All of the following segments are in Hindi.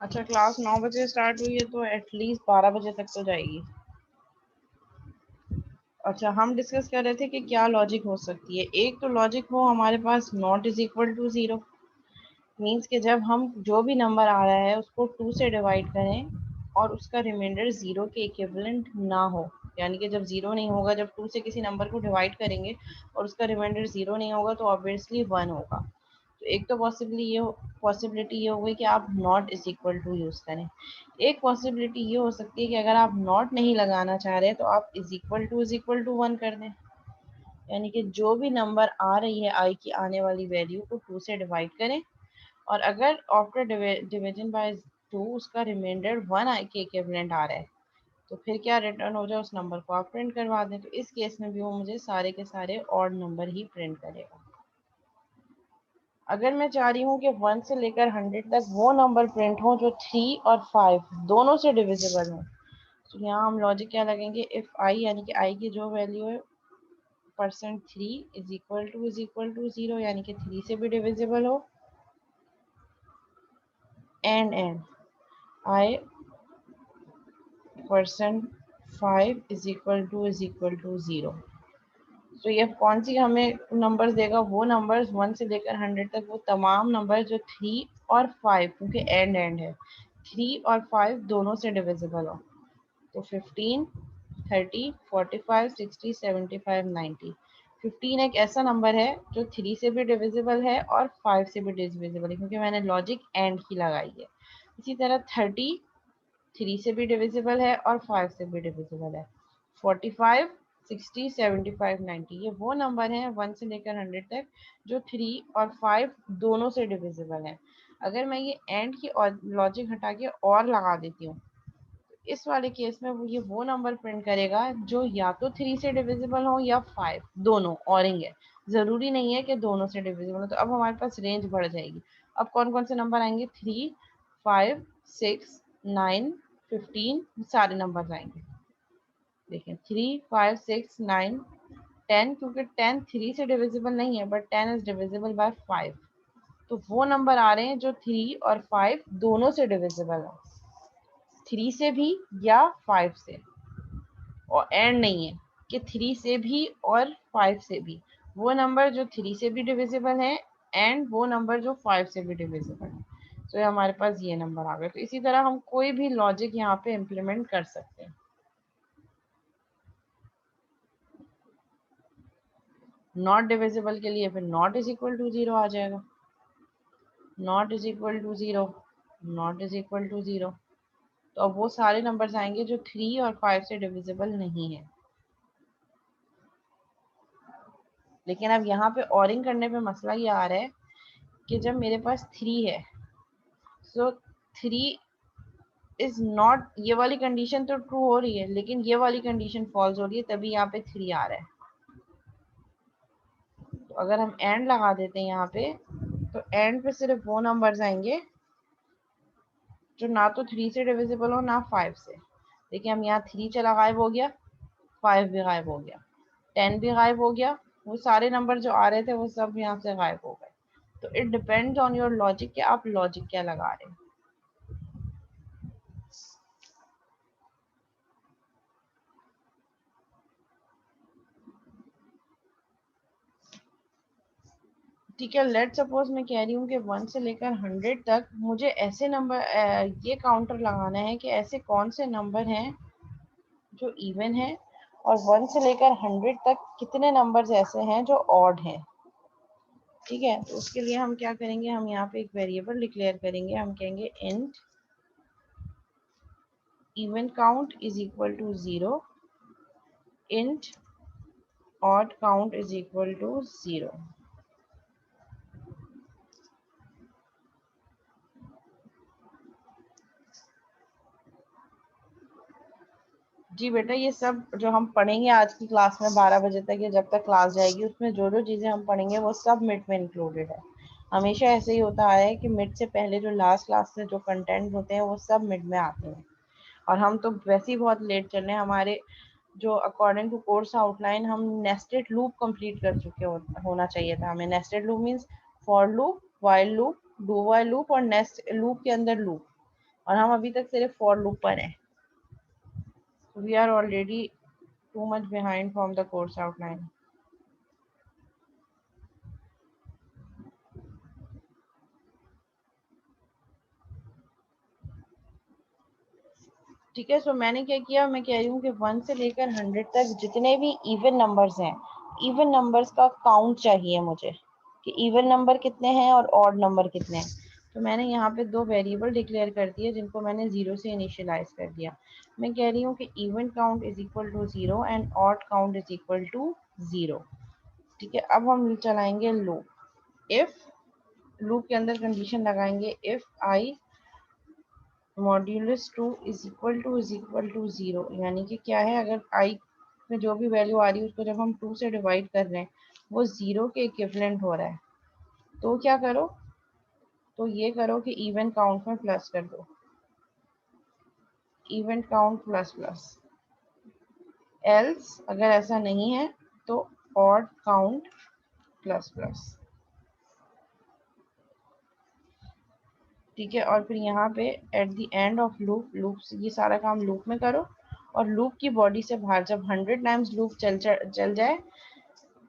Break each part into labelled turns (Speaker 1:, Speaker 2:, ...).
Speaker 1: अच्छा, क्लास 9 बजे स्टार्ट हुई है तो एटलीस्ट 12 बजे तक तो जाएगी। अच्छा, हम डिस्कस कर रहे थे कि क्या लॉजिक हो सकती है। एक तो लॉजिक हो हमारे पास not is equal to zero, means कि जब हम जो भी नंबर आ रहा है उसको 2 से डिवाइड करें और उसका रिमाइंडर 0 के इक्विवेलेंट ना हो, यानी कि जब 0 नहीं होगा, जब 2 से किसी नंबर को डिवाइड करेंगे और उसका रिमाइंडर 0 नहीं होगा तो ऑब्वियसली 1 होगा। तो एक तो पॉसिबिलिटी ये हो गई कि आप not is equal to use करें। एक पॉसिबिलिटी ये हो सकती है कि अगर आप नॉट नहीं लगाना चाह रहे तो आप इज इक्वल टू 1 कर दें, यानी कि जो भी नंबर आ रही है आई की आने वाली वैल्यू को 2 से डिवाइड करें और अगर आफ्टर डिवीजन बाय 2 उसका रिमाइंडर 1 आई के इक्विवेलेंट आ रहा है तो फिर क्या रिटर्न हो जाए उस नंबर को आप प्रिंट करवा दें। तो इस केस में भी वो मुझे सारे के सारे ऑड नंबर ही प्रिंट करेगा। अगर मैं चाह रही हूँ कि 1 से लेकर 100 तक वो नंबर प्रिंट हो जो 3 और 5 दोनों से डिविजिबल हो, तो यहाँ हम लॉजिक क्या लगेंगे, इफ आई यानी कि आई की जो वैल्यू है %3 इज इक्वल टू 0, यानी कि 3 से भी डिविजिबल हो, and I %5 is equal to 0। तो ये कौन सी हमें नंबर्स देगा, वो नंबर्स 1 से लेकर 100 तक, वो तमाम नंबर जो 3 और 5, क्योंकि एंड है, 3 और 5 दोनों से डिविजिबल हो। तो 15, 30, 45, 60, 75, 90। 15 एक ऐसा नंबर है जो 3 से भी डिविजिबल है और 5 से भी डिविजिबल है, क्योंकि मैंने लॉजिक एंड की लगाई है। इसी तरह 30 3 से भी डिविजिबल है और 5 से भी डिविजिबल है। 45, 60, 75, 90 ये वो नंबर हैं 1 से लेकर 100 तक जो 3 और 5 दोनों से डिविजिबल है। अगर मैं ये एंड की और लॉजिक हटा के और लगा देती हूँ, इस वाले केस में वो नंबर प्रिंट करेगा जो या तो 3 से डिविजिबल हो या 5, दोनों औरिंग है। ज़रूरी नहीं है कि दोनों से डिविजिबल हो। तो अब हमारे पास रेंज बढ़ जाएगी। अब कौन कौन से नंबर आएंगे, 3, 5, 6, 9, 15 सारे नंबर आएंगे। देखिए 3, 5, 6, 9, 10, क्योंकि 10 3 से डिविजिबल नहीं है बट 10 इज डिविजिबल बाय 5। तो वो नंबर आ रहे हैं जो 3 और 5 दोनों से डिविजिबल है, 3 से भी या 5 से, और एंड नहीं है कि 3 से भी और 5 से भी। वो नंबर जो 3 से भी डिविजिबल है एंड वो नंबर जो 5 से भी डिविजिबल है। तो हमारे पास ये नंबर आ गए। तो इसी तरह हम कोई भी लॉजिक यहाँ पे इम्प्लीमेंट कर सकते हैं। नॉट डिविजिबल के लिए फिर नॉट इज इक्वल टू 0 आ जाएगा, not is equal to 0, not is equal to 0। तो अब वो सारे नंबर्स आएंगे जो 3 और 5 से डिविजिबल नहीं है। लेकिन अब यहाँ पे ऑरिंग करने पे मसला ये आ रहा है कि जब मेरे पास 3 है, सो 3 इज नॉट, ये वाली कंडीशन तो ट्रू हो रही है लेकिन ये वाली कंडीशन फॉल्स हो रही है, तभी यहाँ पे 3 आ रहा है। तो अगर हम एंड लगा देते हैं यहाँ पे, तो एंड पे सिर्फ वो नंबर्स आएंगे जो ना तो 3 से डिविजिबल हो ना 5 से। देखिए हम यहाँ 3 चला गायब हो गया, 5 भी गायब हो गया, 10 भी गायब हो गया, वो सारे नंबर जो आ रहे थे वो सब यहाँ से गायब हो गए। तो it depends on your logic कि आप लॉजिक क्या लगा रहे हैं। ठीक है, लेट सपोज मैं कह रही हूँ कि 1 से लेकर 100 तक मुझे ऐसे नंबर ये काउंटर लगाना है कि ऐसे कौन से नंबर हैं जो इवन है, और 1 से लेकर 100 तक कितने नंबर्स ऐसे हैं जो ऑड हैं। ठीक है, तो उसके लिए हम क्या करेंगे, हम यहाँ पे एक वेरिएबल डिक्लेयर करेंगे। हम कहेंगे int even count is equal to 0, int odd count is equal to 0। जी बेटा, ये सब जो हम पढ़ेंगे आज की क्लास में 12 बजे तक या जब तक क्लास जाएगी, उसमें जो जो चीज़ें हम पढ़ेंगे वो सब मिड में इंक्लूडेड है। हमेशा ऐसे ही होता आया है कि मिड से पहले जो लास्ट क्लास में जो कंटेंट होते हैं वो सब मिड में आते हैं। और हम तो वैसे ही बहुत लेट चल रहे हैं। हमारे जो अकॉर्डिंग टू कोर्स आउटलाइन हम नेस्टेड लूप कंप्लीट कर चुके होना चाहिए था हमें। Nested loop means for loop, while loop, do while loop और नेस्ट लूप के अंदर लूप, और हम अभी तक सिर्फ फॉर लूप पर हैं. We are already too much behind from the course outline. ठीक है. सो मैंने क्या किया, मैं कह रही हूँ कि 1 से लेकर 100 तक जितने भी इवन नंबर्स हैं, इवन नंबर्स का काउंट चाहिए मुझे कि इवन नंबर कितने हैं और ऑड नंबर कितने हैं. तो मैंने यहाँ पे दो वेरिएबल डिक्लेयर कर दिए जिनको मैंने 0 से इनिशियलाइज कर दिया. मैं कह रही हूँ कि even count is equal to 0 and odd count is equal to 0. ठीक है. अब हम चलाएंगे लूप. इफ लूप के अंदर कंडीशन लगाएंगे if I modulus 2 is equal to 0. यानी कि क्या है, अगर i में जो भी वैल्यू आ रही है उसको जब हम 2 से डिवाइड कर रहे हैं वो 0 के इक्विवेलेंट हो रहा है. तो क्या करो, तो ये करो कि इवन काउंट में प्लस कर दो. Even count plus plus. Else अगर ऐसा नहीं है तो ऑड काउंट प्लस प्लस. ठीक है. और फिर यहाँ पे eight the end of loop, loop ये सारा काम लूप में करो और लूप की बॉडी से बाहर जब 100 टाइम्स लूप चल जाए,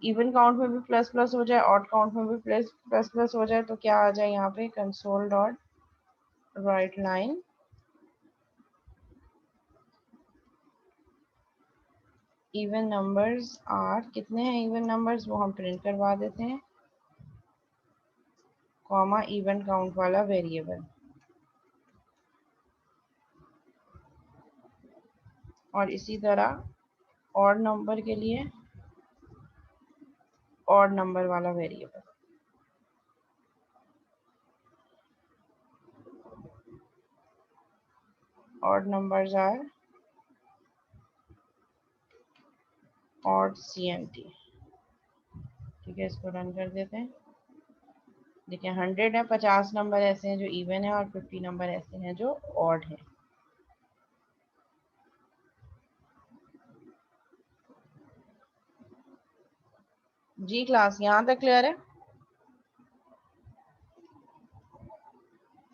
Speaker 1: इवन काउंट में भी प्लस प्लस हो जाए, ऑड काउंट में भी प्लस प्लस प्लस हो जाए, तो क्या आ जाए यहाँ पे console dot write line even numbers are. कितने हैं इवन नंबर्स वो हम प्रिंट करवा देते हैं, कॉमा इवन काउंट वाला वेरिएबल. और इसी तरह ऑड नंबर के लिए ऑड नंबर वाला variable. Odd numbers are odd CNT. ठीक है. इसको रन कर देते हैं. देखिए 100 है, 50 नंबर ऐसे हैं जो इवन है और 50 नंबर ऐसे हैं जो ऑड है. जी क्लास यहाँ तक क्लियर है.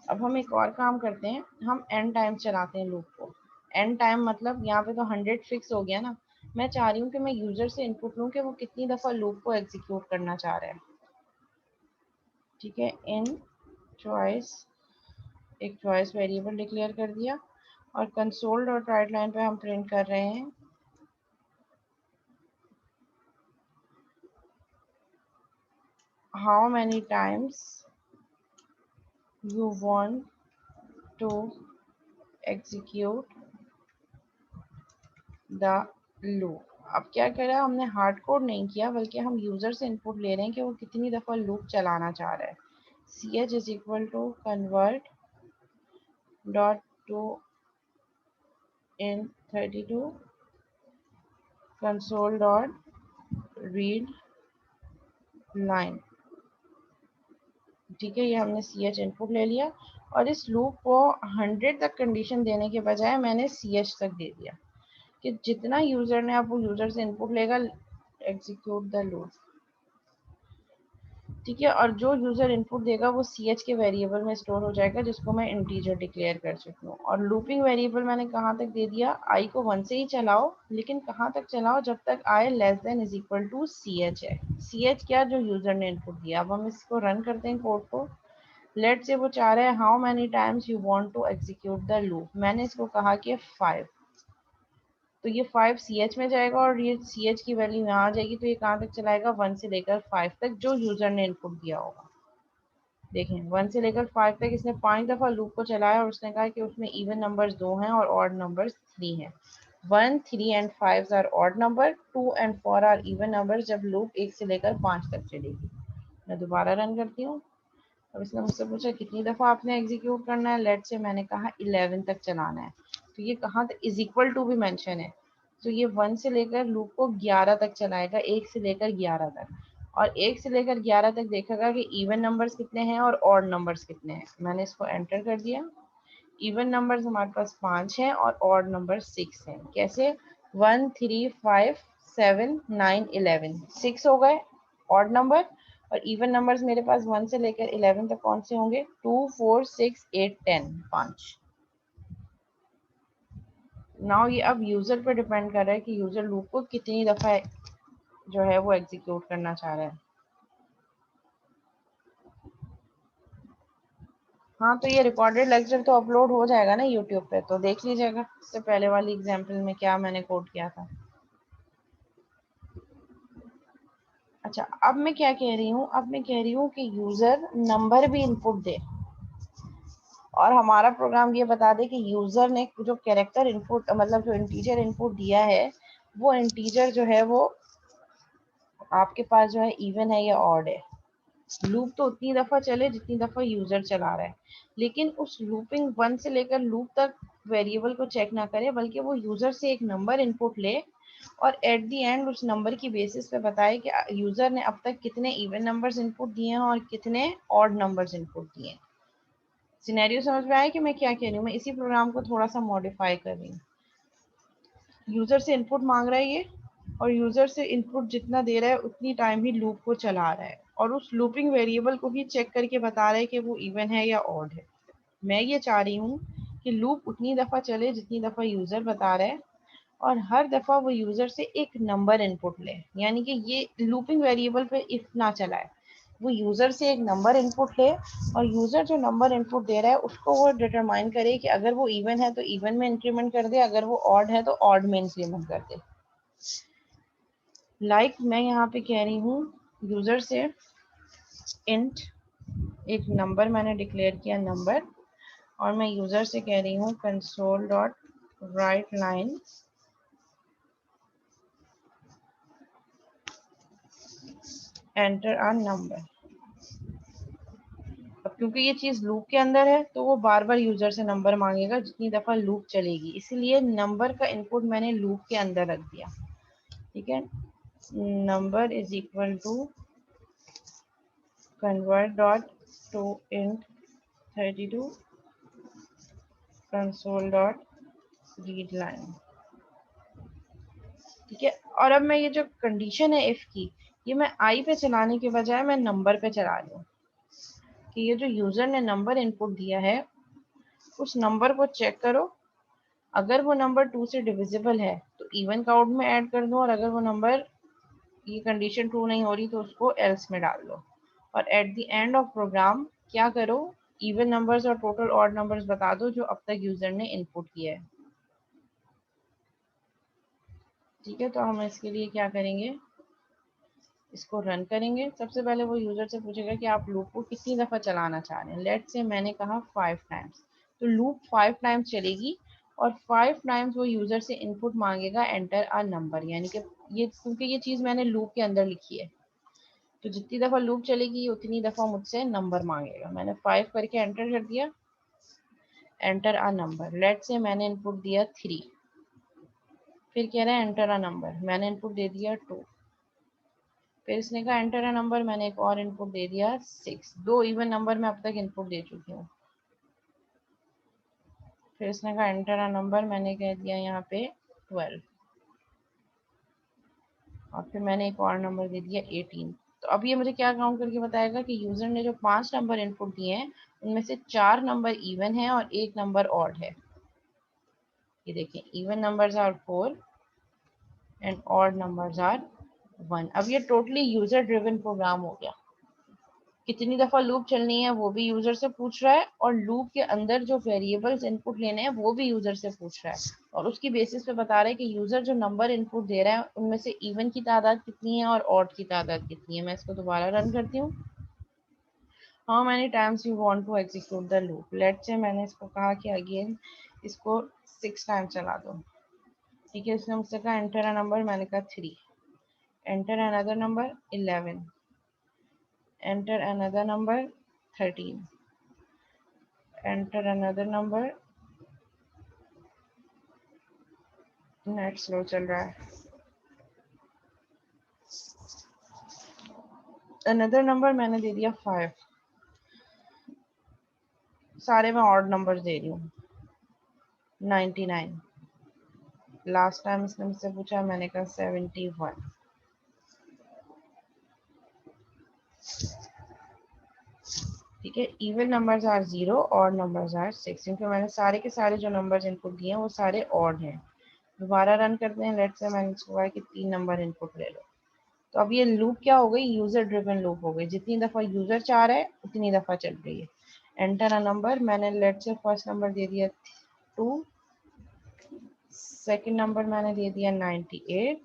Speaker 1: अब हम एक और काम करते हैं, हम n टाइम चलाते हैं लूप को. n टाइम मतलब यहाँ पे तो 100 फिक्स हो गया ना. मैं चाह रही हूँ कि मैं यूजर से इनपुट लूँ कि वो कितनी दफा लूप को एग्जीक्यूट करना चाह रहा है. ठीक है. इन चॉइस, एक चॉइस वेरिएबल डिक्लेयर कर दिया और कंसोल डॉट राइट लाइन पे हम प्रिंट कर रहे हैं how many times you want to execute the loop. अब क्या करा, हमने हार्ड कोड नहीं किया बल्कि हम यूजर से इनपुट ले रहे हैं कि वो कितनी दफा लूप चलाना चाह रहा है. ch is equal to convert dot to int 32 console dot read line. ठीक है. ये हमने ch इनपुट ले लिया और इस लूप को 100 तक कंडीशन देने के बजाय मैंने ch तक दे दिया कि जितना यूजर ने, अब वो यूजर से इनपुट लेगा एग्जीक्यूट द लूप. ठीक है. और जो यूजर इनपुट देगा वो ch के वेरिएबल में स्टोर हो जाएगा जिसको मैं इंटीजर डिक्लेयर कर चुकी हूँ. और लूपिंग वेरिएबल मैंने कहाँ तक दे दिया, i को 1 से ही चलाओ, लेकिन कहाँ तक चलाओ, जब तक i less than is equal to ch है. ch क्या, जो यूजर ने इनपुट दिया. अब हम इसको रन करते हैं कोड को. लेट से वो चाह रहा है how many times you want to execute the loop. मैंने इसको कहा कि 5. तो ये 5 ch में जाएगा और ये ch की वैल्यू यहाँ आ जाएगी. तो ये कहाँ तक चलाएगा, 1 से लेकर 5 तक जो यूजर ने इनपुट दिया होगा. देखें 1 से लेकर 5 तक इसने 5 दफा लूप को चलाया और उसने कहा कि उसमें इवन नंबर्स 2 हैं और ऑड नंबर्स 3 हैं. 1, 3 and 5 are odd number, 2 and 4 are even numbers जब लूप 1 से लेकर 5 तक चलेगी. मैं दोबारा रन करती हूँ. अब इसने मुझसे पूछा कितनी दफ़ा आपने एग्जीक्यूट करना है. लेट से मैंने कहा 11 तक चलाना है. तो ये कहाँ तक, इज इक्वल टू भी मेंशन है. तो ये 1 से लेकर लूप को 11 तक चलाएगा, 1 से लेकर 11 तक. और 1 से लेकर 11 तक देखेगा कि इवन नंबर्स कितने हैं और ऑड नंबर्स कितने हैं. मैंने इसको एंटर कर दिया. इवन नंबर्स हमारे पास 5 हैं और ऑड नंबर 6 हैं. कैसे, 1, 3, 5, 7, 9, 11, 6 हो गए ऑड नंबर. और इवन नंबर्स मेरे पास 1 से लेकर 11 तक कौन से होंगे, 2, 4, 6, 8, 10, 5. नाउ ये अब यूजर पे डिपेंड कर रहा है कि यूजर लूप को कितनी दफा जो है वो एग्जीक्यूट करना चाह रहा है। हाँ, तो ये रिकॉर्डेड लेक्चर तो अपलोड हो जाएगा ना यूट्यूब पे, तो देख लीजिएगा। इससे पहले वाली एग्जाम्पल में क्या मैंने कोड किया था। अच्छा, अब मैं क्या कह रही हूँ, अब मैं कह रही हूँ कि यूजर नंबर भी इनपुट दे और हमारा प्रोग्राम ये बता दे कि यूजर ने जो कैरेक्टर इनपुट मतलब जो इंटीजर इनपुट दिया है वो इंटीजर जो है वो आपके पास जो है इवन है या ऑड है। लूप तो उतनी दफा चले जितनी दफा यूजर चला रहा है, लेकिन उस लूपिंग वन से लेकर लूप तक वेरिएबल को चेक ना करे, बल्कि वो यूजर से एक नंबर इनपुट ले और एट द एंड उस नंबर की बेसिस पे बताए कि यूजर ने अब तक कितने इवन नंबर्स इनपुट दिए हैं और कितने ऑड नंबर्स इनपुट दिए हैं। सिनेरियो समझ में आया कि मैं क्या कह रही हूँ? मैं इसी प्रोग्राम को थोड़ा सा मॉडिफाई कर रही हूँ। यूजर से इनपुट मांग रहा है ये, और यूजर से इनपुट जितना दे रहा है उतनी टाइम ही लूप को चला रहा है और उस लूपिंग वेरिएबल को ही चेक करके बता रहा है कि वो इवन है या ऑड है। मैं ये चाह रही हूँ कि लूप उतनी दफा चले जितनी दफा यूजर बता रहा है और हर दफा वो यूजर से एक नंबर इनपुट ले, यानी कि ये लूपिंग वेरिएबल पे इफ ना चलाए, वो यूजर से एक नंबर इनपुट ले और यूजर जो नंबर इनपुट दे रहा है उसको वो डिटरमाइन करे कि अगर वो इवन है तो इवन में इंक्रीमेंट कर दे, अगर वो ऑड है तो ऑड में इंक्रीमेंट कर दे। मैं यहाँ पे कह रही हूँ यूजर से इंट एक नंबर मैंने डिक्लेयर किया नंबर, और मैं यूजर से कह रही हूँ console dot write line enter a number. अब क्योंकि ये चीज लूप के अंदर है तो वो बार बार यूजर से नंबर मांगेगा जितनी दफा लूप चलेगी, इसीलिए नंबर का इनपुट मैंने लूप के अंदर रख दिया। ठीक है, number is equal to convert dot to int 32 console dot read line. ठीक है, और अब मैं ये जो कंडीशन है इफ की, ये मैं आई पे चलाने के बजाय मैं नंबर पे चला रही हूँ कि ये जो यूजर ने नंबर इनपुट दिया है उस नंबर को चेक करो, अगर वो नंबर 2 से डिविजिबल है तो इवन काउंट में ऐड कर दो, और अगर वो नंबर ये कंडीशन ट्रू नहीं हो रही तो उसको एल्स में डाल दो, और at the end of program क्या करो, इवन नंबर्स और टोटल ऑड नंबर्स बता दो जो अब तक यूजर ने इनपुट किया है। ठीक है, तो हम इसके लिए क्या करेंगे, इसको रन करेंगे। सबसे पहले वो यूजर से पूछेगा कि आप लूप को कितनी दफा चलाना चाह रहे हैं। लेट से मैंने कहा 5 टाइम्स, तो लूप 5 टाइम्स चलेगी और 5 टाइम्स वो यूजर से इनपुट मांगेगा एंटर अ नंबर, यानी कि ये क्योंकि ये चीज मैंने लूप के अंदर लिखी है तो जितनी दफा लूप चलेगी उतनी दफा मुझसे नंबर मांगेगा। मैंने 5 करके एंटर कर दिया, enter a number. Late say मैंने इनपुट दिया 3, फिर कह रहा है एंटर अ नंबर, मैंने इनपुट दे दिया 2, फिर इसने कहा एंटर अ नंबर, मैंने एक और इनपुट दे दिया 6। दो इवन नंबर में अब तक इनपुट दे चुकी हूँ। फिर इसने कहा एंटर अ नंबर, मैंने कह दिया यहाँ पे 12, और फिर मैंने एक और नंबर दे दिया 18। तो अब ये मुझे क्या काउंट करके बताएगा कि यूजर ने जो 5 नंबर इनपुट दिए हैं उनमें से 4 नंबर इवन है और एक नंबर ऑड है। ये देखें, even numbers are 4 and odd numbers are 1। अब ये टोटली यूजर ड्रिवन प्रोग्राम हो गया। कितनी दफा लूप चलनी है वो भी यूजर से पूछ रहा है, और लूप के अंदर जो वेरिएबल्स इनपुट लेने हैं वो भी यूजर से पूछ रहा है, और उसकी बेसिस पे बता रहा है कि यूजर जो नंबर इनपुट दे रहा है उनमें से इवन की तादाद कितनी है और ऑड की तादाद कितनी है। मैं इसको दोबारा रन करती हूँ। How many times you want to execute the loop. Let say मैंने इसको कहा कि अगेन इसको 6 टाइम चला दो। ठीक है, इसने मुझसे कहा एंटर अ नंबर, मैंने कहा 3, enter another number 11, enter another number 13, enter another number। Net slow चल रहा है। अनदर नंबर मैंने दे दिया 5, सारे मैं ऑड नंबर दे रही हूँ। 99, लास्ट टाइम इसने मुझसे पूछा, मैंने कहा 71। ठीक है, even numbers are 0, odd numbers are 6, क्योंकि मैंने सारे के सारे जो नंबर्स इनपुट दिए हैं वो सारे ऑड हैं। दोबारा रन करते हैं। लेट्स से मैंने इसको कहा कि 3 नंबर इनपुट ले लो। तो अब ये लूप क्या हो गई, यूजर ड्रिवन लूप हो गई। जितनी दफा यूजर चाह रहा है उतनी दफा चल रही है। एंटर अ नंबर, मैंने लेट से फर्स्ट नंबर दे दिया 2, सेकंड नंबर मैंने दे दिया 98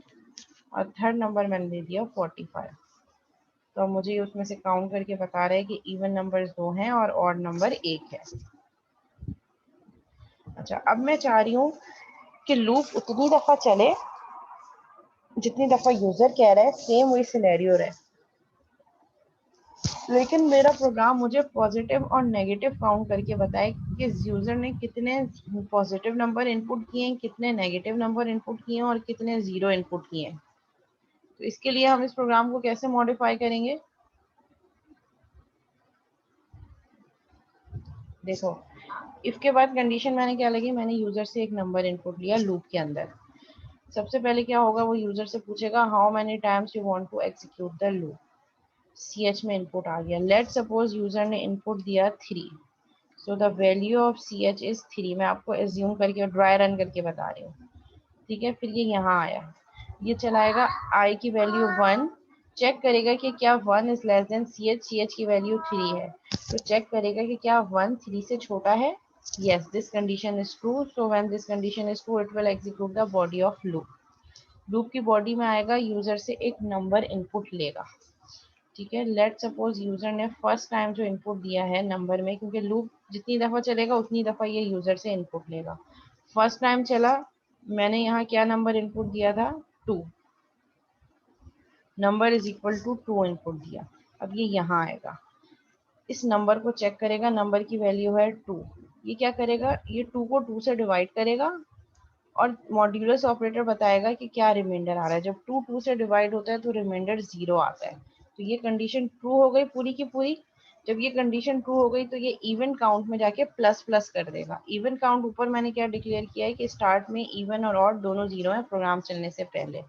Speaker 1: और थर्ड नंबर मैंने दे दिया 45। तो अब मुझे उसमें से काउंट करके बता रहा है कि इवन नंबर्स 2 हैं और ऑड नंबर 1 है। अच्छा, अब मैं चाह रही हूँ कि लूप उतनी दफा चले जितनी दफा यूजर कह रहा है, सेम वही सिनेरियो रहे, लेकिन मेरा प्रोग्राम मुझे पॉजिटिव और नेगेटिव काउंट करके बताए कि यूजर ने कितने पॉजिटिव नंबर इनपुट किए हैं, कितने नेगेटिव नंबर इनपुट किए हैं और कितने जीरो इनपुट किए हैं। तो इसके लिए हम इस प्रोग्राम को कैसे मॉडिफाई करेंगे? देखो, इफ के बाद कंडीशन मैंने क्या लगी, मैंने यूजर से एक नंबर इनपुट लिया लूप के अंदर। सबसे पहले क्या होगा, वो यूजर से पूछेगा how many times you want to execute the loop. ch में इनपुट आ गया। लेट सपोज यूजर ने इनपुट दिया 3, so the value of ch is 3। मैं आपको एज्यूम करके और ड्राई रन करके बता रही हूँ, ठीक है। फिर ये यहाँ आया, ये चलाएगा i की वैल्यू 1, चेक करेगा कि क्या 1 इज लेस देन ch की वैल्यू 3 है, तो चेक करेगा कि क्या 1 3 से छोटा है। yes, this condition is true, so when this condition is true it will execute the body of loop। Loop की बॉडी में आएगा, यूजर से एक नंबर इनपुट लेगा, ठीक है। लेट सपोज यूजर ने फर्स्ट टाइम जो इनपुट दिया है नंबर में, क्योंकि लूप जितनी दफा चलेगा उतनी दफा ये यूजर से इनपुट लेगा। फर्स्ट टाइम चला, मैंने यहाँ क्या नंबर इनपुट दिया था, 2, number is equal to 2 input दिया। अब ये यहाँ आएगा, इस नंबर को चेक करेगा, नंबर की वैल्यू है 2। ये क्या करेगा, ये 2 को 2 से डिवाइड करेगा और मॉड्यूलस ऑपरेटर बताएगा कि क्या रिमाइंडर आ रहा है। जब 2 2 से डिवाइड होता है तो रिमाइंडर 0 आता है। तो ये कंडीशन ट्रू हो गई पूरी की पूरी। जब ये कंडीशन ट्रू हो गई तो ये इवन काउंट में जाके प्लस प्लस कर देगा। इवन काउंट ऊपर मैंने क्या डिक्लेयर किया है कि स्टार्ट में इवन और ऑड दोनों 0 है प्रोग्राम चलने से पहले।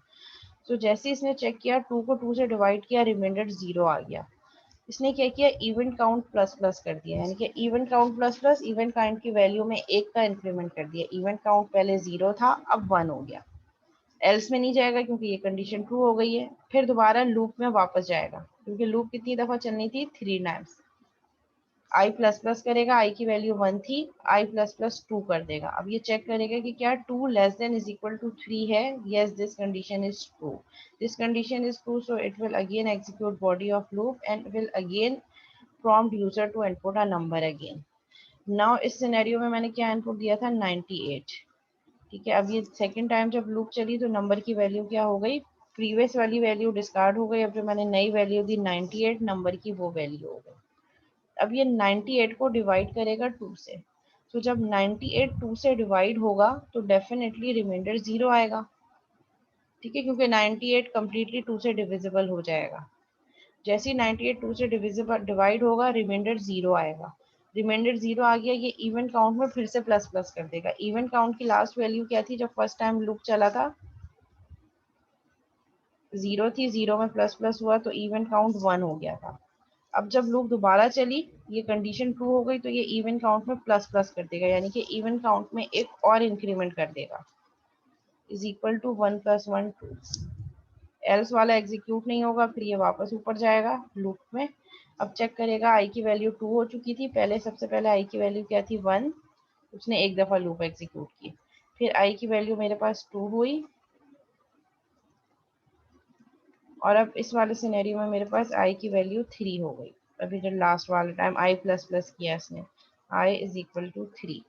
Speaker 1: तो जैसे इसने चेक किया, 2 को 2 से डिवाइड किया, रिमाइंडर 0 आ गया। इसने क्या किया, इवेंट काउंट प्लस प्लस कर दिया, यानी कि event count plus plus event count की वैल्यू में 1 का इंक्रीमेंट कर दिया। इवेंट काउंट पहले 0 था, अब 1 हो गया। एल्स में नहीं जाएगा क्योंकि ये कंडीशन ट्रू हो गई है। फिर दोबारा लूप में वापस जाएगा, क्योंकि लूप कितनी दफा चलनी थी, 3 टाइम्स। आई प्लस प्लस करेगा, आई की वैल्यू 1 थी, आई प्लस प्लस 2 कर देगा। अब ये चेक करेगा कि क्या 2 less than is equal to 3 है। Yes, this condition is true, this condition is true, so it will again execute body of loop and will again prompt user to input a number again। now इस सिनेरियो में मैंने क्या इनपुट दिया था, 98, ठीक है। अब ये सेकंड टाइम जब लूप चली तो नंबर की वैल्यू क्या हो गई, प्रीवियस वाली वैल्यू डिस्कार्ड हो गई। अब जो मैंने नई वैल्यू दी 98, नंबर की वो वैल्यू हो गई। अब ये 98 को डिवाइड करेगा 2 से, तो जब 98 2 से डिवाइड होगा तो डेफिनेटली रिमाइंडर 0 आएगा, ठीक है, क्योंकि 98 कम्प्लीटली 2 से डिविजिबल हो जाएगा। जैसे ही 98 2 से डिविजिबल डिवाइड होगा, रिमाइंडर 0 आएगा। रिमाइंडर 0 आ गया, ये इवेंट काउंट में फिर से प्लस प्लस कर देगा। इवेंट काउंट की लास्ट वैल्यू क्या थी जब फर्स्ट टाइम लूप चला था, 0 थी, 0 में प्लस प्लस हुआ तो इवेंट काउंट 1 हो गया था। अब जब लूप दोबारा चली, ये कंडीशन ट्रू हो गई, तो ये इवेंट काउंट में प्लस प्लस कर देगा, यानी कि इवेंट काउंट में एक और इंक्रीमेंट कर देगा, इज इक्वल टू 1 + 1 2। एल्स वाला एग्जीक्यूट नहीं होगा, फिर ये वापस ऊपर जाएगा लूप में। अब चेक करेगा, आई की वैल्यू 2 हो चुकी थी पहले, सबसे पहले आई की वैल्यू क्या थी, 1। उसने एक दफा लूप एग्जीक्यूट की, फिर आई की वैल्यू मेरे पास 2 हुई, और अब इस वाले सिनेरियो में मेरे पास आई की वैल्यू 3 हो गई। अभी जो लास्ट वाले टाइम आई प्लस प्लस किया इसने, आई इज इक्वल टू 3,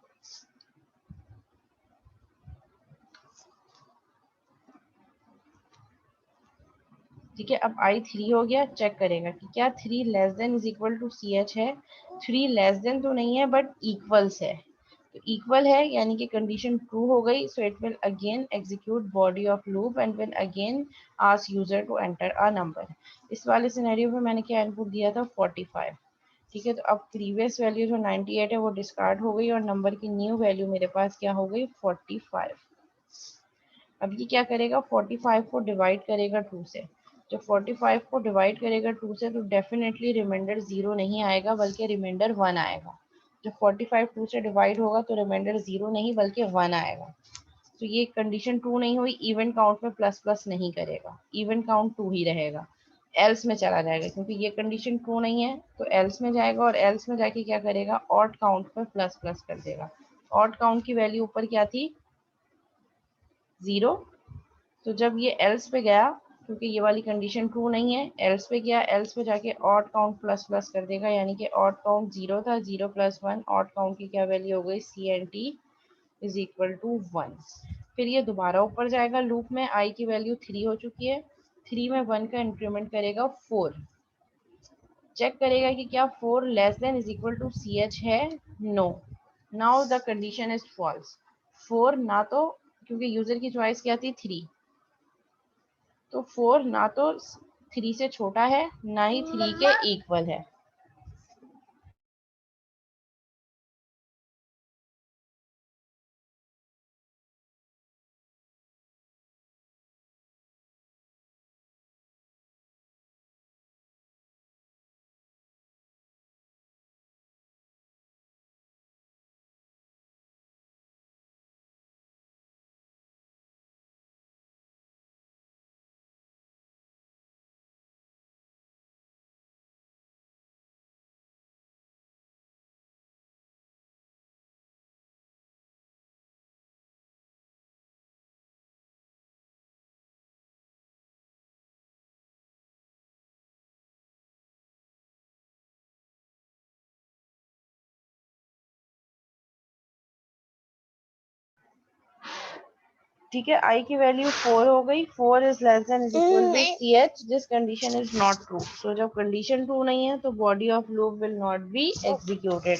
Speaker 1: ठीक है। अब आई 3 हो गया, चेक करेगा कि क्या 3 less than is equal to C H है। 3 लेस देन तो नहीं है बट इक्वल्स है, तो इक्वल है यानी कि कंडीशन ट्रू हो गई। So it will again execute body of loop and will again ask user to enter a number. इस वाले सिनेरियो में मैंने क्या इनपुट दिया था, 45, ठीक है। तो अब प्रीवियस वैल्यू जो 98 है वो डिस्कार्ड हो गई और नंबर की न्यू वैल्यू मेरे पास क्या हो गई, 45। अब ये क्या करेगा, 45 को डिवाइड करेगा 2 से। जब 45 को डिवाइड करेगा 2 से तो डेफिनेटली रिमाइंडर 0 नहीं आएगा बल्कि रिमाइंडर 1 आएगा। जब 45 2 से डिवाइड होगा तो रिमाइंडर 0 नहीं बल्कि 1 आएगा। तो ये कंडीशन ट्रू नहीं हुई, इवन काउंट में प्लस प्लस नहीं करेगा, इवन काउंट 2 ही रहेगा, एल्स में चला जाएगा क्योंकि ये कंडीशन ट्रू नहीं है, तो एल्स में जाएगा और एल्स में जाके क्या करेगा, ऑड काउंट में प्लस प्लस कर देगा। ऑड काउंट की वैल्यू ऊपर क्या थी, 0। तो जब ये एल्स पे गया, क्योंकि ये वाली कंडीशन ट्रू नहीं है, एल्स पे गया, एल्स पे जाके ऑड काउंट प्लस प्लस कर देगा, यानी कि ऑड काउंट 0 था, 0 प्लस 1, ऑड काउंट की क्या वैल्यू हो गई, C N T is equal to 1। फिर ये दोबारा ऊपर जाएगा लूप में, आई की वैल्यू 3 हो चुकी है, 3 में 1 का इंक्रीमेंट करेगा 4, चेक करेगा कि क्या 4 less than is equal to C H है, no, now the condition is false. 4 ना तो, क्योंकि यूजर की चॉइस क्या थी, 3, तो 4 ना तो 3 से छोटा है ना ही 3 के इक्वल है। ठीक है, आई की वैल्यू 4 हो गई, 4 is less than is equal to C H, this condition is not true. तो जब कंडीशन ट्रू नहीं है तो body of loop will not be executed.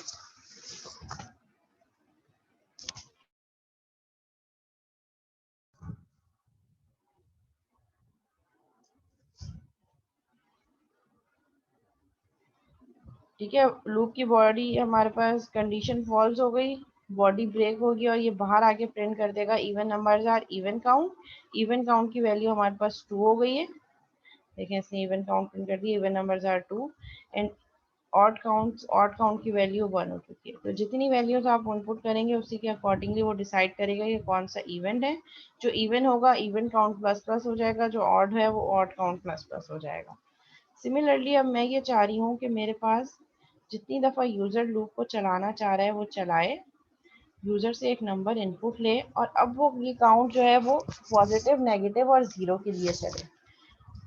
Speaker 1: ठीक है, लूप की बॉडी हमारे पास कंडीशन फॉल्स हो गई, बॉडी ब्रेक होगी और ये बाहर आके प्रिंट कर देगा even numbers are even count. Even count की वैल्यू हमारे पास 2 हो गई है, देखें इसने इवन काउंट प्रिंट कर दिया, even numbers are 2 and odd count की वैल्यू 1 हो चुकी है। तो जितनी वैल्यूज आप इनपुट करेंगे उसी के अकॉर्डिंगली वो डिसाइड करेगा कि कौन सा इवेंट है। जो इवन होगा इवन काउंट प्लस प्लस हो जाएगा, जो ऑड है वो ऑड काउंट प्लस प्लस हो जाएगा। सिमिलरली अब मैं ये चाह रही हूँ कि मेरे पास जितनी दफ़ा यूज़र लूप को चलाना चाह रहा है वो चलाए, यूज़र से एक नंबर इनपुट ले और अब वो ये काउंट जो है वो पॉजिटिव, नेगेटिव और ज़ीरो के लिए चले।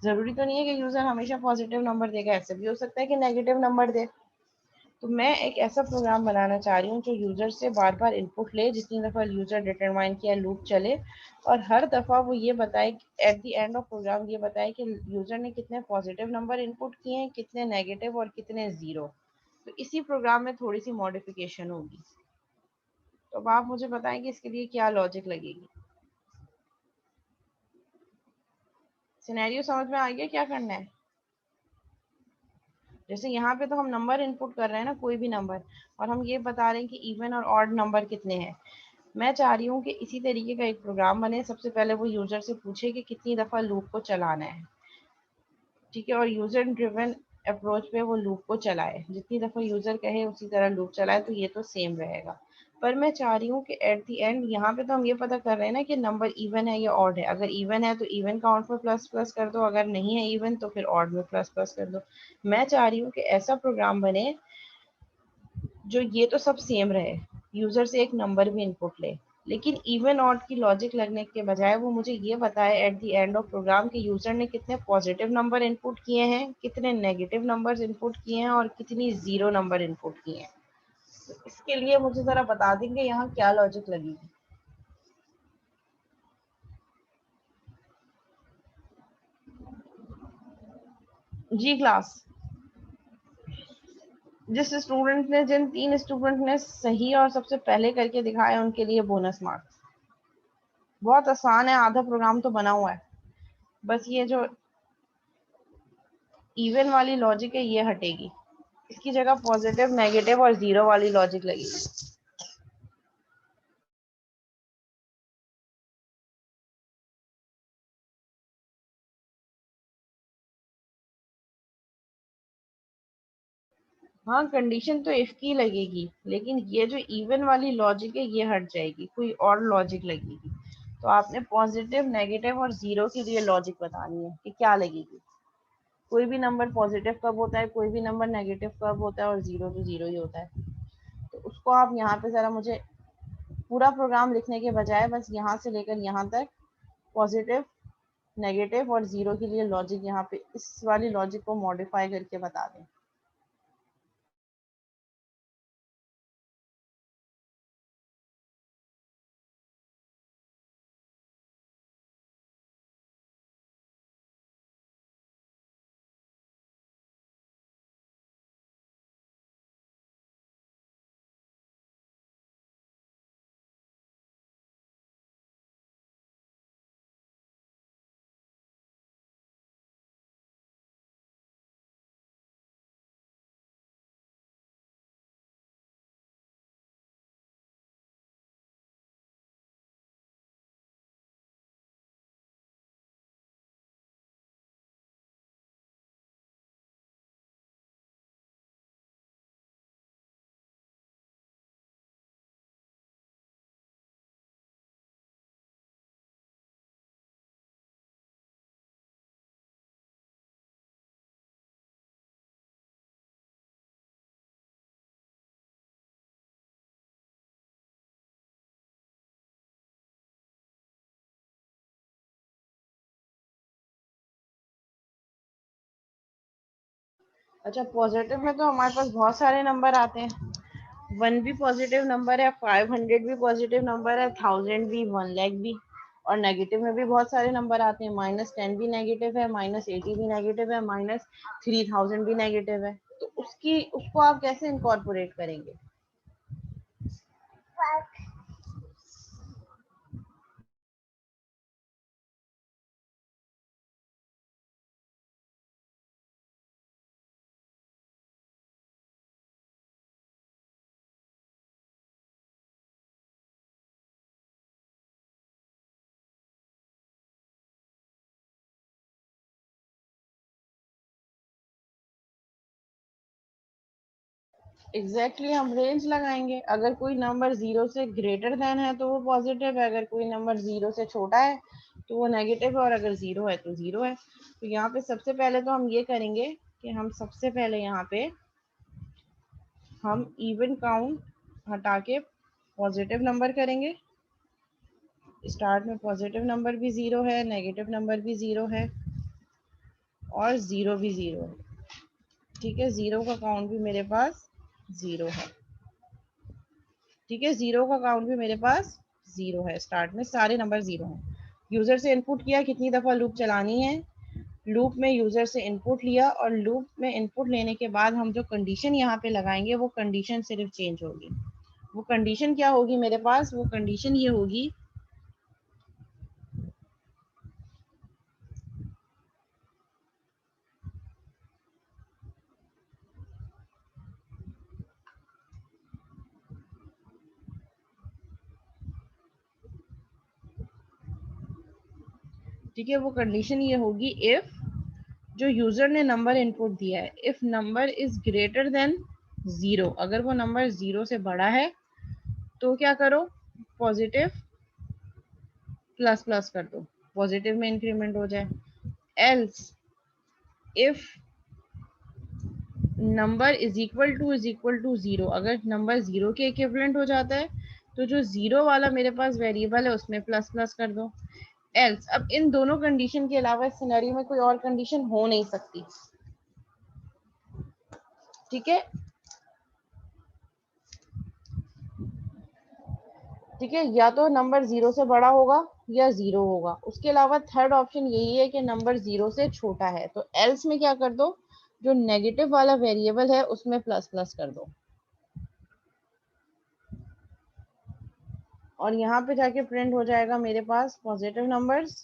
Speaker 1: ज़रूरी तो नहीं है कि यूज़र हमेशा पॉजिटिव नंबर देगा, ऐसे भी हो सकता है कि नेगेटिव नंबर दे। तो मैं एक ऐसा प्रोग्राम बनाना चाह रही हूँ जो यूज़र से बार बार इनपुट ले, जितनी दफ़ा यूज़र डिटरमाइन किया लूप चले, और हर दफ़ा वो ये बताए, at the end of program ये बताए कि यूज़र ने कितने पॉजिटिव नंबर इनपुट किए हैं, कितने नेगेटिव और कितने ज़ीरो। तो इसी प्रोग्राम में थोड़ी सी मॉडिफिकेशन होगी। तो अब आप मुझे बताएं कि इसके लिए क्या लॉजिक लगेगी। सिनेरियो समझ में आ गया क्या करना है? जैसे यहाँ पे तो हम नंबर इनपुट कर रहे हैं ना, कोई भी नंबर, और हम ये बता रहे हैं कि इवन और ऑड नंबर कितने हैं। मैं चाह रही हूँ कि इसी तरीके का एक प्रोग्राम बने, सबसे पहले वो यूज़र से पूछे कि कितनी दफ़ा लूप को चलाना है, ठीक है, और यूज़र ड्रिवन अप्रोच पे वो लूप को चलाए, जितनी दफ़ा यूज़र कहे उसी तरह लूप चलाए, तो ये तो सेम रहेगा। पर मैं चाह रही हूँ कि एट द एंड यहाँ पे तो हम ये पता कर रहे हैं ना कि नंबर इवन है या ऑड है। अगर इवन है तो इवन काउंट में प्लस प्लस कर दो, अगर नहीं है इवन तो फिर ऑड में प्लस प्लस कर दो। मैं चाह रही हूँ कि ऐसा प्रोग्राम बने जो ये तो सब सेम रहे, यूजर से एक नंबर भी इनपुट ले, लेकिन इवन ऑड की लॉजिक लगने के बजाय वो मुझे ये बताए at the end of program कि यूजर ने कितने पॉजिटिव नंबर इनपुट किए हैं, कितने नेगेटिव नंबर्स इनपुट किए हैं और कितनी जीरो नंबर इनपुट किए हैं। तो इसके लिए मुझे जरा बता देंगे यहाँ क्या लॉजिक लगेगी। जी क्लास, जिन 3 स्टूडेंट ने सही और सबसे पहले करके दिखाया उनके लिए बोनस मार्क्स। बहुत आसान है, आधा प्रोग्राम तो बना हुआ है, बस ये जो इवन वाली लॉजिक है ये हटेगी, इसकी जगह पॉजिटिव, नेगेटिव और जीरो वाली लॉजिक लगेगी। हाँ, कंडीशन तो इफ की लगेगी, लेकिन ये जो इवन वाली लॉजिक है ये हट जाएगी, कोई और लॉजिक लगेगी। तो आपने पॉजिटिव, नेगेटिव और जीरो के लिए लॉजिक बतानी है कि क्या लगेगी। कोई भी नंबर पॉजिटिव कब होता है, कोई भी नंबर नेगेटिव कब होता है, और जीरो तो जीरो ही होता है। तो उसको आप यहाँ पे ज़रा मुझे पूरा प्रोग्राम लिखने के बजाय बस यहाँ से लेकर यहाँ तक पॉजिटिव, नेगेटिव और जीरो के लिए लॉजिक यहाँ पे इस वाली लॉजिक को मॉडिफाई करके बता दें। अच्छा, पॉजिटिव में तो हमारे पास बहुत सारे नंबर आते हैं। 1 भी पॉजिटिव नंबर है, 500 भी पॉजिटिव नंबर है, 1000 भी, 1 लाख भी। और नेगेटिव में भी बहुत सारे नंबर आते हैं। -10 भी नेगेटिव है, -80 भी नेगेटिव है, -3000 भी नेगेटिव है। तो उसको आप कैसे इनकॉर्पोरेट करेंगे? एग्जैक्टली हम रेंज लगाएंगे। अगर कोई नंबर जीरो से ग्रेटर देन है तो वो पॉजिटिव है, अगर कोई नंबर जीरो से छोटा है तो वो नेगेटिव है, और अगर जीरो है तो जीरो है। तो यहाँ पे सबसे पहले तो हम ये करेंगे कि हम सबसे पहले यहाँ पे हम इवन काउंट हटा के पॉजिटिव नंबर करेंगे। स्टार्ट में पॉजिटिव नंबर भी जीरो है, नेगेटिव नंबर भी जीरो है, और जीरो भी जीरो है। ठीक है, जीरो का काउंट भी मेरे पास जीरो है। ठीक है, जीरो का काउंट भी मेरे पास जीरो है। स्टार्ट में सारे नंबर जीरो हैं। यूजर से इनपुट किया, कितनी दफा लूप चलानी है। लूप में यूजर से इनपुट लिया, और लूप में इनपुट लेने के बाद हम जो कंडीशन यहाँ पे लगाएंगे वो कंडीशन सिर्फ चेंज होगी। वो कंडीशन क्या होगी मेरे पास? वो कंडीशन ये होगी, ठीक है, वो कंडीशन ये होगी, इफ जो यूजर ने नंबर इनपुट दिया है, if number is greater than zero, अगर वो नंबर जीरो से बड़ा है तो क्या करो, पॉजिटिव प्लस प्लस कर दो, पॉजिटिव में इंक्रीमेंट हो जाए। Else if number is equal to zero, अगर नंबर जीरो के इक्विवेलेंट हो जाता है तो जो जीरो वाला मेरे पास वेरिएबल है उसमें प्लस प्लस कर दो। एल्स, अब इन दोनों कंडीशन के अलावा इस सिनेरियो में कोई और कंडीशन हो नहीं सकती। ठीक है, ठीक है, या तो नंबर जीरो से बड़ा होगा या जीरो होगा। उसके अलावा थर्ड ऑप्शन यही है कि नंबर जीरो से छोटा है। तो एल्स में क्या कर दो, जो नेगेटिव वाला वेरिएबल है उसमें प्लस प्लस कर दो, और यहाँ पे जाके प्रिंट हो जाएगा मेरे पास positive numbers,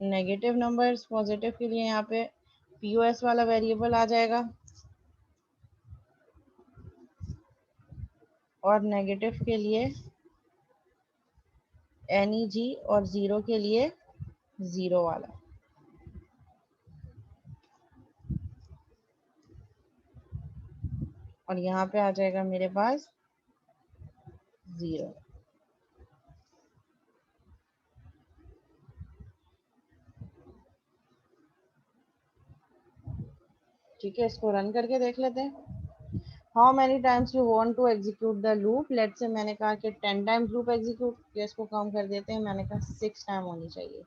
Speaker 1: negative numbers. Positive के लिए यहाँ पे पीओएस वाला वेरिएबल आ जाएगा, और नेगेटिव के लिए NEG, और जीरो के लिए जीरो वाला। और यहाँ पे आ जाएगा मेरे पास 0। ठीक है, इसको रन करके देख लेते हैं। How many times you want to execute the loop. Let's say मैंने कहा कि 10 टाइम्स लूप एग्जीक्यूट किया, इसको कम कर देते हैं, मैंने कहा 6 टाइम होनी चाहिए।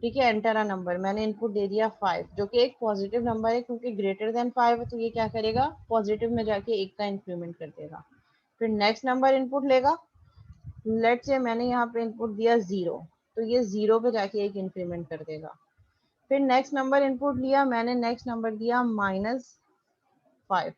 Speaker 1: ठीक है, एंटर अ नंबर, मैंने इनपुट दे दिया 5, जो कि एक पॉजिटिव नंबर है, क्योंकि ग्रेटर देन 5 है तो ये क्या करेगा, पॉजिटिव में जाके एक का इंक्रीमेंट कर देगा। फिर नेक्स्ट नंबर इनपुट लेगा। लेट से मैंने यहाँ पे इनपुट दिया 0, तो ये 0 पे जाके एक इंक्रीमेंट कर देगा। फिर नेक्स्ट नंबर इनपुट लिया मैंने, नेक्स्ट नंबर दिया -5।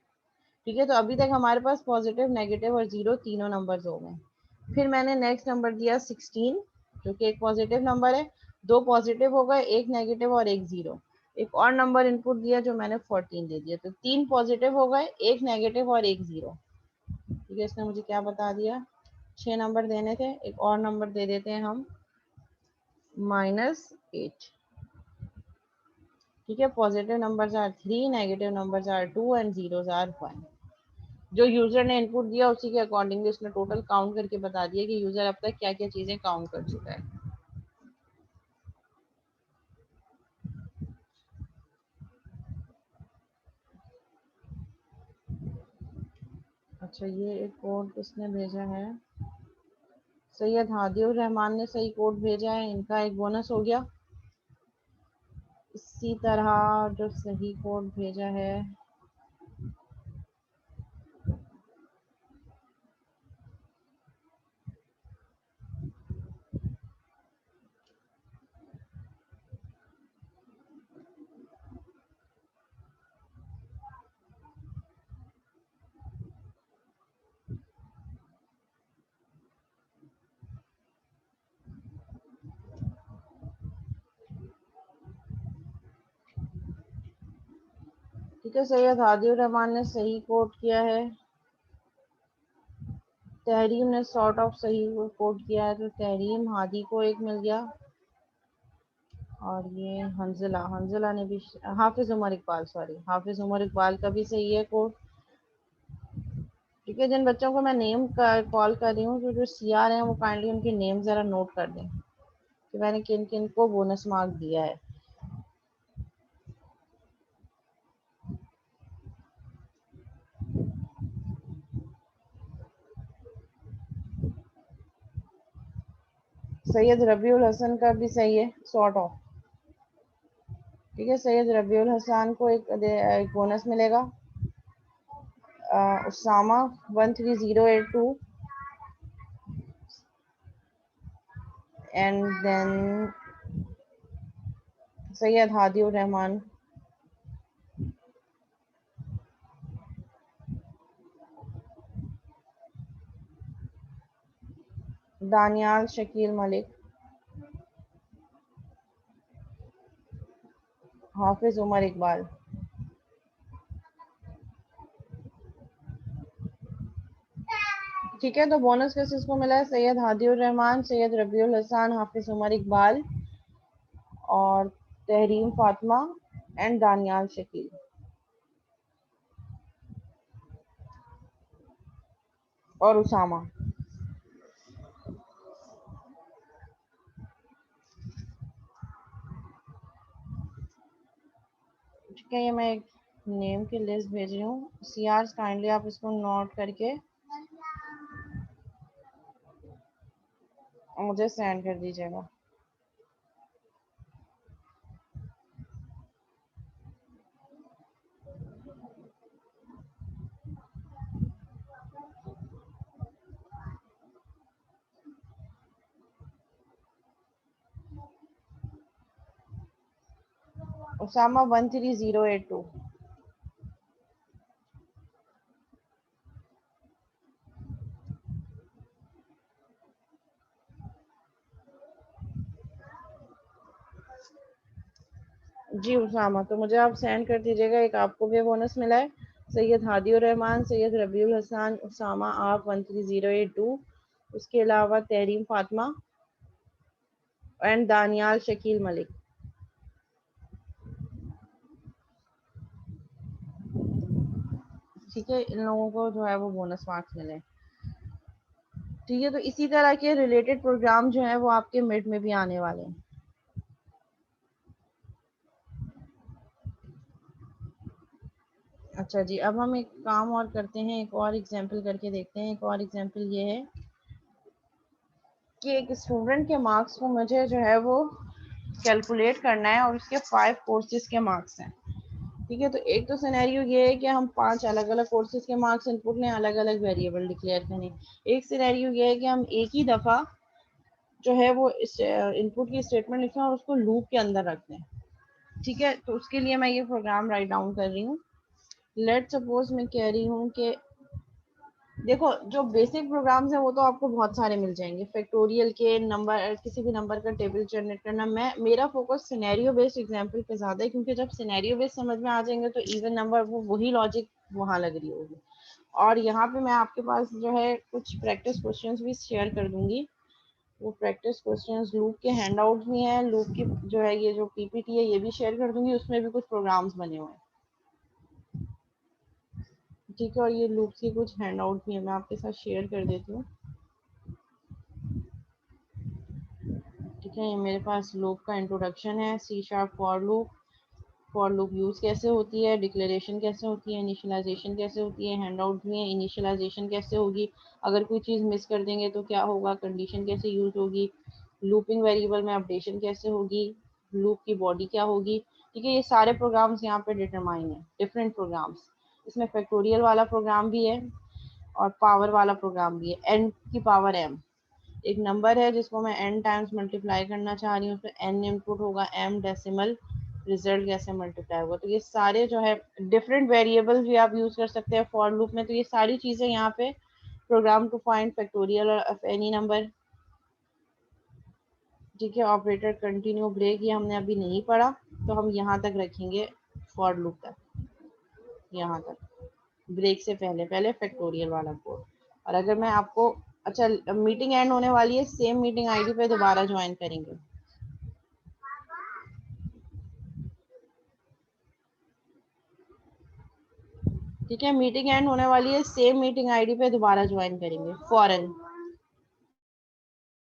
Speaker 1: ठीक है, तो अभी तक हमारे पास पॉजिटिव, नेगेटिव और 0 तीनों नंबर्स हो गए। फिर मैंने नेक्स्ट नंबर दिया 16, जो कि एक पॉजिटिव नंबर है। दो पॉजिटिव हो गए, एक नेगेटिव और एक 0। एक और नंबर इनपुट दिया जो मैंने 14 दे दिया, तो तीन पॉजिटिव हो गए, एक नेगेटिव और एक 0। ठीक है, इसने मुझे क्या बता दिया, 6 नंबर देने थे, एक और नंबर दे देते हैं हम -8। ठीक है, positive numbers are 3, negative numbers are 2 and zeros are 1। जो यूजर ने इनपुट दिया उसी के अकॉर्डिंगली उसने टोटल काउंट करके बता दिया कि यूजर अब तक क्या क्या चीजें काउंट कर चुका है। अच्छा, ये एक कोड किसने भेजा है, सैयद हादिउर रहमान ने सही कोड भेजा है, इनका एक बोनस हो गया। इसी तरह जो सही कोड भेजा है, ठीक है, सैयद हादिउर रहमान ने सही कोड किया है, तहरीम ने सॉर्ट ऑफ सही कोड किया है, तो तहरीम हादी को एक मिल गया। और ये हंजला, हंजला ने भी, हाफिज उमर इकबाल, सॉरी हाफिज उमर इकबाल का भी सही है कोड। ठीक है, जिन बच्चों को मैं नेम कॉल कर रही हूँ, तो जो सीआर हैं वो काइंडली उनके नेम जरा नोट कर दें कि मैंने किन किन को बोनस मार्क दिया है। सैयद रबीउल हसन का भी सही है, सॉर्ट ऑफ। ठीक है, सैयद रबीउल हसन को एक बोनस मिलेगा। उसामा 13082, एंड देन सैयद हादिउर रहमान, दानियाल शकील मलिक, हाफिज उमर इकबाल। ठीक है, तो बोनस किस किसको मिला है, सैयद हादिउर रहमान, सैयद रबीउल हसन, हाफिज उमर इकबाल और तहरीम फातिमा एंड दानियाल शकील। और उसामा। ठीक है, ये मैं एक नेम की लिस्ट भेज रही हूँ, सीआर काइंडली आप इसको नोट करके मुझे सेंड कर दीजिएगा। उसामा 13082। जी उसामा, तो मुझे आप सेंड कर दीजिएगा, एक आपको भी बोनस मिला है। सैयद हादिउर रहमान, सैयद रबीउल हसन, उसामा आप 13082, उसके अलावा तहरीम फातिमा एंड दानियाल शकील मलिक। ठीक है, इन लोगों को जो है वो बोनस मार्क्स मिले। ठीक है, तो इसी तरह के रिलेटेड प्रोग्राम जो है वो आपके मिड में भी आने वाले हैं। अच्छा जी, अब हम एक काम और करते हैं, एक और एग्जांपल करके देखते हैं। एक और एग्जांपल ये है कि एक स्टूडेंट के मार्क्स को मुझे जो है वो कैलकुलेट करना है और उसके 5 कोर्सेज के मार्क्स हैं। ठीक है, तो एक तो सिनेरियो ये है कि हम 5 अलग अलग कोर्सेज के मार्क्स इनपुट लें, अलग अलग वेरिएबल डिक्लेयर करें। एक सिनेरियो ये है कि हम एक ही दफ़ा जो है वो इस इनपुट की स्टेटमेंट लिखें और उसको लूप के अंदर रख दें। ठीक है, तो उसके लिए मैं ये प्रोग्राम राइट डाउन कर रही हूँ। लेट सपोज मैं कह रही हूँ कि देखो, जो बेसिक प्रोग्राम्स हैं वो तो आपको बहुत सारे मिल जाएंगे, फैक्टोरियल के, नंबर, किसी भी नंबर का टेबल जनरेट करना। मैं मेरा फोकस सिनेरियो बेस्ड एग्जांपल पे ज़्यादा है, क्योंकि जब सिनेरियो बेस्ड समझ में आ जाएंगे तो इवन नंबर वो वही लॉजिक वहाँ लग रही होगी। और यहाँ पे मैं आपके पास जो है कुछ प्रैक्टिस क्वेश्चंस भी शेयर कर दूंगी। वो प्रैक्टिस क्वेश्चंस लूप के हैंड आउट भी हैं, लूप की जो है ये जो पीपीटी है ये भी शेयर कर दूंगी, उसमें भी कुछ प्रोग्राम्स बने हुए हैं। ठीक है, और ये लूप के कुछ हैंड आउट भी है, मैं आपके साथ शेयर कर देती हूँ। ठीक है, ये मेरे पास लूप का इंट्रोडक्शन है, C sharp for loop use कैसे होती है, डिक्लेरेशन कैसे होती है, इनिशियलाइजेशन कैसे होती है, हैंड आउट भी है, इनिशियलाइजेशन कैसे होगी, अगर कोई चीज़ मिस कर देंगे तो क्या होगा, कंडीशन कैसे यूज होगी, लूपिंग वेरिएबल में अपडेशन कैसे होगी, लूप की बॉडी क्या होगी। ठीक है, ये सारे प्रोग्राम्स यहाँ पे डिटरमाइन है, डिफरेंट प्रोग्राम्स। इसमें फैक्टोरियल वाला प्रोग्राम भी है और पावर वाला प्रोग्राम भी है, एन की पावर एम। एक नंबर है जिसको मैं n टाइम्स मल्टीप्लाई करना चाह रही हूँ, उसमें n इनपुट होगा, m डेसिमल, रिजल्ट कैसे मल्टीप्लाई होगा। तो ये सारे जो है डिफरेंट वेरिएबल भी आप यूज कर सकते हैं फॉर लूप में। तो ये सारी चीजें यहाँ पे program to find factorial of any number. ठीक है, ऑपरेटर, कंटिन्यू, ब्रेक ये हमने अभी नहीं पढ़ा, तो हम यहाँ तक रखेंगे, फॉर लूप तक, यहाँ तक, ब्रेक से पहले पहले फैक्टोरियल वाला कोड। और अगर मैं आपको, अच्छा, मीटिंग एंड होने वाली है, सेम मीटिंग आईडी पे दोबारा ज्वाइन करेंगे। ठीक है, मीटिंग एंड होने वाली है, सेम मीटिंग आईडी पे दोबारा ज्वाइन करेंगे फौरन।